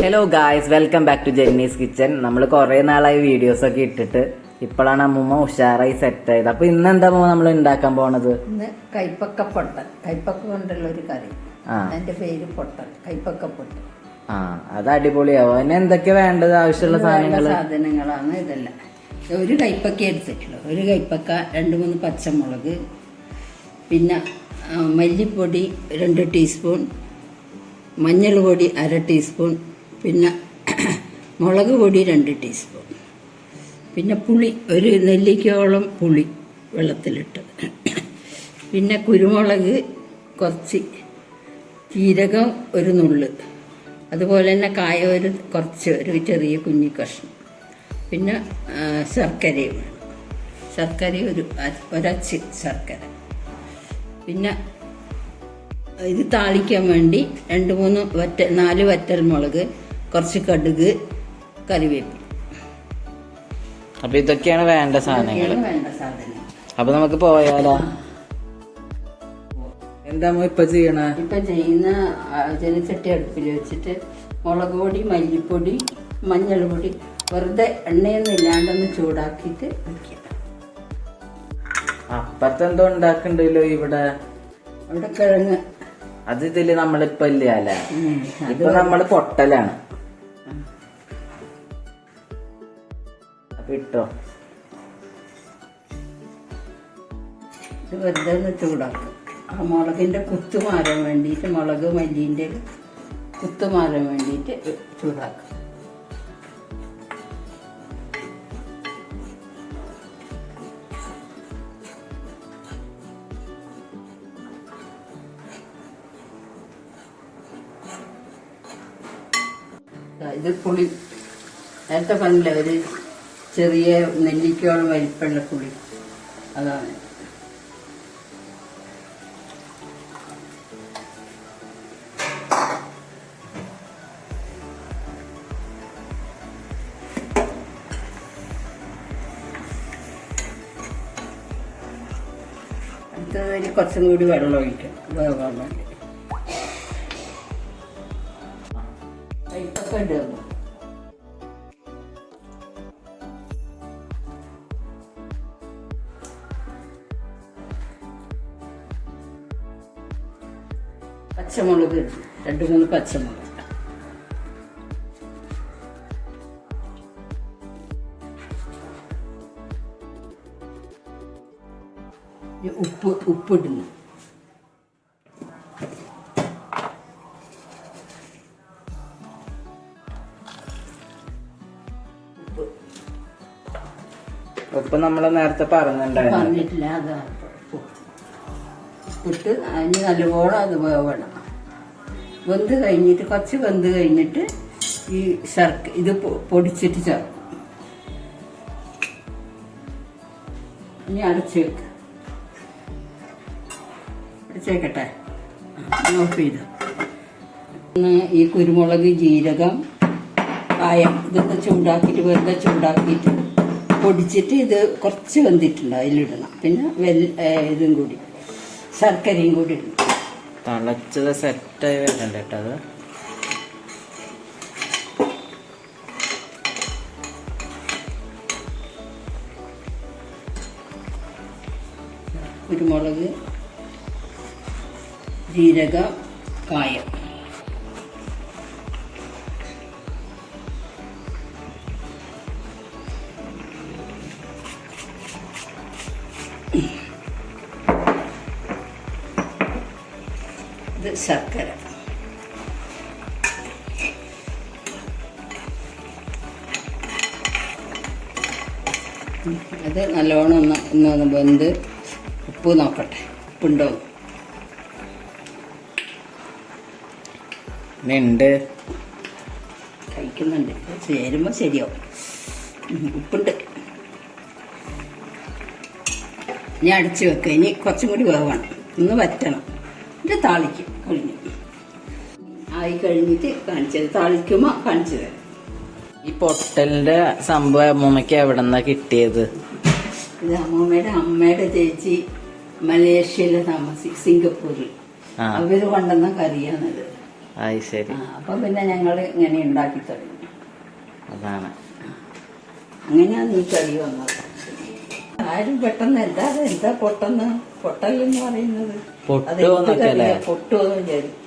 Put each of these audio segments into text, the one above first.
Hello guys, welcome back to Jenny's kitchen. നമ്മൾ കുറേ നാളായി വീഡിയോസ് ഒക്കെ ഇട്ടിട്ട് ഇപ്പോഴാണ് അമ്മൂമ്മ ഉഷാറായി സെറ്റ് ആയത്. അപ്പൊ ഇന്ന് എന്താ നമ്മൾ ഉണ്ടാക്കാൻ പോണത്? ഇന്ന് കൈപ്പക്ക പൊട്ടൽ, കൈപ്പക്ക കൊണ്ടുള്ള ഒരു കറി. അതിന്റെ പേര് പൊട്ടൽ, കൈപ്പക്ക പൊട്ടൽ. അത് അടിപൊളിയാവും. അതിന് എന്തൊക്കെയാ വേണ്ടത്? ആവശ്യമുള്ള സാധനങ്ങളാണ് ഇതെല്ലാം. ഒരു കൈപ്പക്ക എടുത്തിട്ടുള്ളൂ. ഒരു കൈപ്പക്ക, 2-3 പച്ചമുളക്, പിന്നെ മല്ലിപ്പൊടി 2 ടീസ്പൂൺ, മഞ്ഞൾ പൊടി 1/2 ടീസ്പൂൺ, പിന്നെ മുളക് പൊടി 2 ടീസ്പൂൺ, പിന്നെ പുളി, ഒരു നെല്ലിക്കയോളം പുളി വെള്ളത്തിലിട്ടത്, പിന്നെ കുരുമുളക് കുറച്ച്, ജീരകം ഒരു നുള്ള്, അതുപോലെ തന്നെ കായ കുറച്ച്, ഒരു ചെറിയ കുഞ്ഞി കഷ്ണം, പിന്നെ ശർക്കരയും വേണം. ശർക്കര ഒരച്ച് ശർക്കര. പിന്നെ ഇത് താളിക്കാൻ വേണ്ടി 4 വറ്റൽ മുളക്, കുറച്ച് കടുക്, കറിവേപ്പില. അപ്പൊ ഇതൊക്കെയാണ് വേണ്ട സാധനങ്ങൾ. അപ്പൊ നമുക്ക് പോയാലോ? എന്താ ഇപ്പൊ ചെയ്യുന്ന ചെറുചട്ടി അടുപ്പിൽ വെച്ചിട്ട് മുളക് പൊടി, മല്ലിപ്പൊടി, മഞ്ഞൾ പൊടി വെറുതെ എണ്ണയൊന്നും ഇല്ലാണ്ടൊന്ന് ചൂടാക്കിയിട്ട് വെക്കുക. അപ്പത്തെന്തോ ഉണ്ടാക്കണ്ടല്ലോ ഇവിടെ കിഴങ്ങ്. അത് ഇതില് നമ്മളിപ്പോ ഇല്ല അല്ലേ? ഇപ്പൊ നമ്മള് പൊട്ടലാണ്. അപ്പൊ ഇട്ടോ, ഇത് വെറുതെ ഒന്ന് ചൂടാക്കും. ആ മുളകിന്റെ കുത്തു മാറാൻ വേണ്ടിയിട്ട്, മുളക് മല്ലിന്റെ കുത്തു മാറാൻ വേണ്ടിയിട്ട് ചൂടാക്കും. ഇത് പുളി, നേരത്തെ പറഞ്ഞില്ല, ഒരു ചെറിയ നെല്ലിക്കയോളം വലിപ്പമുള്ള പുളി, അതാണ്. അടുത്തതിൽ കുറച്ചും കൂടി വെള്ളം ഒഴിക്കാം, വേവാൻ വേണ്ടി. കൈപ്പക്ക ഇടുന്നു. പച്ചമുളക് 2-3 പച്ചമുളക്, ഉപ്പിടുന്നു. ഉപ്പ് നമ്മള് നേരത്തെ പറഞ്ഞിട്ടില്ല. അതാണ് ഉപ്പിട്ട് അതിന് നല്ലപോലെ അത് വേവണം. കുറച്ച് വെന്ത് കഴിഞ്ഞിട്ട് ഈ ഇത് പൊടിച്ചിട്ട് ചേർക്കും. ഇനി അടച്ചേക്കട്ടെ. ഓഫ് ചെയ്ത് ഈ കുരുമുളക്, ജീരകം, കായം ഇതൊക്കെ ചൂടാക്കിയിട്ട്, വെറുതെ ചൂടാക്കിയിട്ട് പൊടിച്ചിട്ട് ഇത് കുറച്ച് വെന്തിട്ടുണ്ട്, അതിലിടണം. പിന്നെ ഇതും കൂടി, ശർക്കരയും കൂടി ഇടണം. തിളച്ചത് സെറ്റായി വരണ്ട കേട്ടോ. അത് കുരുമുളക്, ജീരകം, കായം, ശർക്കര. അത് നല്ലോണം ഒന്ന് വെന്ത് ഉപ്പ് നോക്കട്ടെ, ഉപ്പുണ്ടോ? ഉണ്ട്, കഴിക്കുന്നുണ്ട്. ചേരുമ്പോൾ ശരിയാവും. ഉപ്പുണ്ട്. ഇനി അടച്ചു വെക്കുക. ഇനി കുറച്ചും കൂടി വേവണം, ഒന്ന് വറ്റണം. ഇത് താളിക്കും. ആയി കഴിഞ്ഞിട്ട് കാണിച്ചത്, താളിക്കുമ്പോൾ കാണിച്ചത്. ഈ പൊട്ടലിന്റെ സംഭവം അമ്മൂമ്മയ്ക്ക് എവിടെ നിന്നാ കിട്ടിയത്? ഇത് അമ്മയുടെ ചേച്ചി മലേഷ്യയിലെ സിംഗപ്പൂരിൽ അവര് കൊണ്ടുവന്ന കറിയാണിത്. അത് ശരി. അപ്പൊ പിന്നെ ഞങ്ങൾ ഇങ്ങനെ ഉണ്ടാക്കി തുടങ്ങി. അതാണ് അങ്ങനെയാണ് ഈ കറി വന്നത്. ആരും പെട്ടെന്ന് എന്താ പൊട്ടല്ലെന്ന് പറയുന്നത്? പൊട്ടുവെന്ന് വിചാരിക്കും.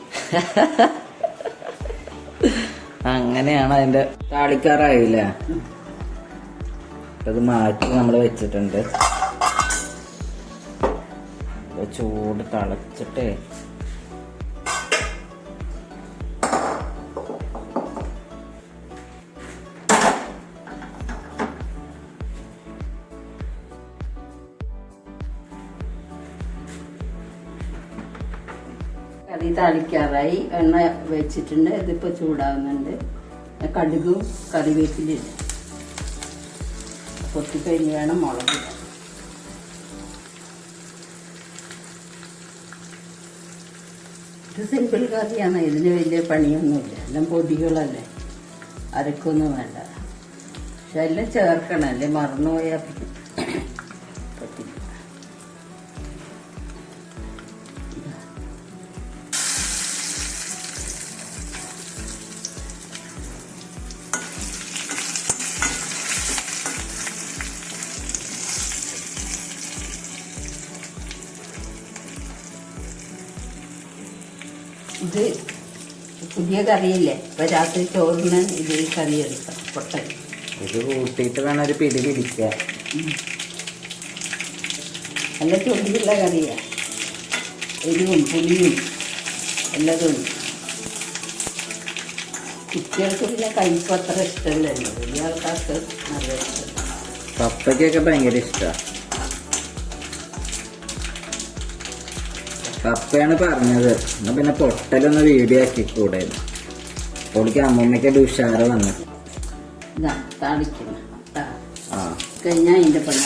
അങ്ങനെയാണ് അതിന്റെ. താളിക്കാറായില്ലേ? അത് മാറ്റി നമ്മൾ വെച്ചിട്ടുണ്ട്. ചൂട് തിളച്ചിട്ടേ കറി താളിക്കാറായി. എണ്ണ വെച്ചിട്ടുണ്ട്. ഇതിപ്പോൾ ചൂടാകുന്നുണ്ട്. കടുകും കറിവേപ്പിലില്ല. പൊട്ടിക്കഴിഞ്ഞ് വേണം മുളക്. ഇത് സിമ്പിൾ കറിയാണ്. ഇതിന് വലിയ പണിയൊന്നുമില്ല. എല്ലാം പൊടികളല്ലേ, അരക്കൊന്നും വേണ്ട. പക്ഷെ എല്ലാം ചേർക്കണല്ലേ, മറന്നുപോയാൽ പറ്റില്ല. ഇത് പുതിയ കറിയില്ലേ, ഇപ്പൊ രാത്രി ചോറിന് ഇത് കറി എടുക്കാം. പൊട്ടൽ ഇത് കൂട്ടിയിട്ട് വേണം ഒരു പിടി പിടിക്കുക. നല്ല ചൊടിയുള്ള കറിയാ. എരിവും പുളിയും എല്ലാതും ഉണ്ട്. കുട്ടികൾക്ക് പിന്നെ കയ്പ്പ് അത്ര ഇഷ്ടമല്ലല്ലോ. വലിയ ആൾക്കാർക്ക് നല്ല ഇഷ്ടം. പപ്പയ്ക്കൊക്കെ ഭയങ്കര ഇഷ്ടമാണ്. പപ്പയാണ് പറഞ്ഞത് എന്നാ പിന്നെ പൊട്ടലൊന്ന് വീഡിയോ ആക്കിക്കൂടെ. പൊളിക്ക് അമ്മമ്മയ്ക്കൊരു ഉഷാറ് വന്നു. കഴിഞ്ഞാൽ അതിന്റെ പണി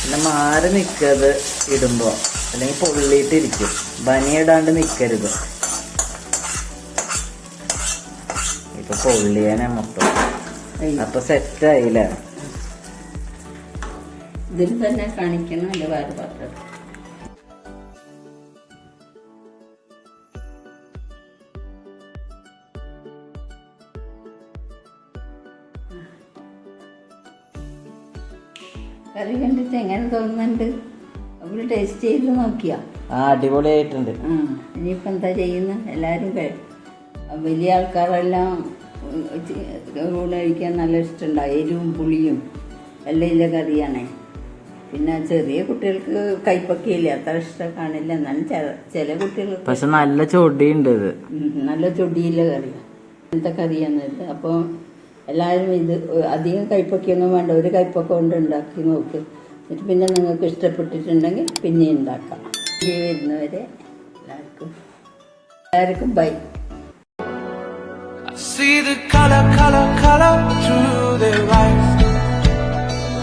പിന്നെ മാറി നിൽക്കരുത് ഇടുമ്പോ, അല്ലെങ്കിൽ പൊള്ളിയിട്ടിരിക്കും. ബനിയിടാണ്ട് നിക്കരുത്. ഇപ്പൊ പൊള്ളിയാനെ മൊത്തം. അപ്പൊ സെറ്റായില്ലേ? ഇതിൽ തന്നെ കാണിക്കണം. അല്ലെ വേറെ പാത്രം. കറി കണ്ടിട്ട് എങ്ങനെ തോന്നുന്നുണ്ട്? അവര് ടേസ്റ്റ് ചെയ്ത് നോക്കിയാ? അടിപൊളിയായിട്ടുണ്ട്. ഇനിയിപ്പോൾ എന്താ ചെയ്യുന്നത്? എല്ലാവരും വലിയ ആൾക്കാരെല്ലാം ഊണ് കഴിക്കാൻ നല്ല ഇഷ്ടമുണ്ടാവും. എരിവും പുളിയും എല്ലാം ഇല്ല കറിയാണേ. പിന്നെ ചെറിയ കുട്ടികൾക്ക് കൈപ്പക്കയില്ല, അത്ര ഇഷ്ടം കാണില്ല. എന്നാലും ചില കുട്ടികൾക്ക് പക്ഷെ നല്ല ചൊടിയുണ്ട്. ഇത് നല്ല ചൊടിയില്ല കറിയാണ്. അങ്ങനത്തെ കറിയാണ് ഇത്. അപ്പോൾ എല്ലാവരും ഇത് അധികം കൈപ്പക്കൊന്നും വേണ്ട, ഒരു കൈപ്പക്ക കൊണ്ട് ഉണ്ടാക്കി നോക്ക്. എന്നിട്ട് പിന്നെ നിങ്ങൾക്ക് ഇഷ്ടപ്പെട്ടിട്ടുണ്ടെങ്കിൽ പിന്നെ ഉണ്ടാക്കാം. വരുന്നവരെ എല്ലാവർക്കും by. See the color through their eyes.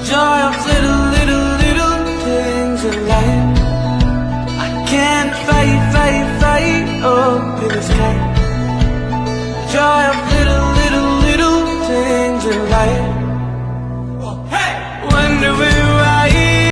Joy of little things in life. I can't fight up in the sky. Joy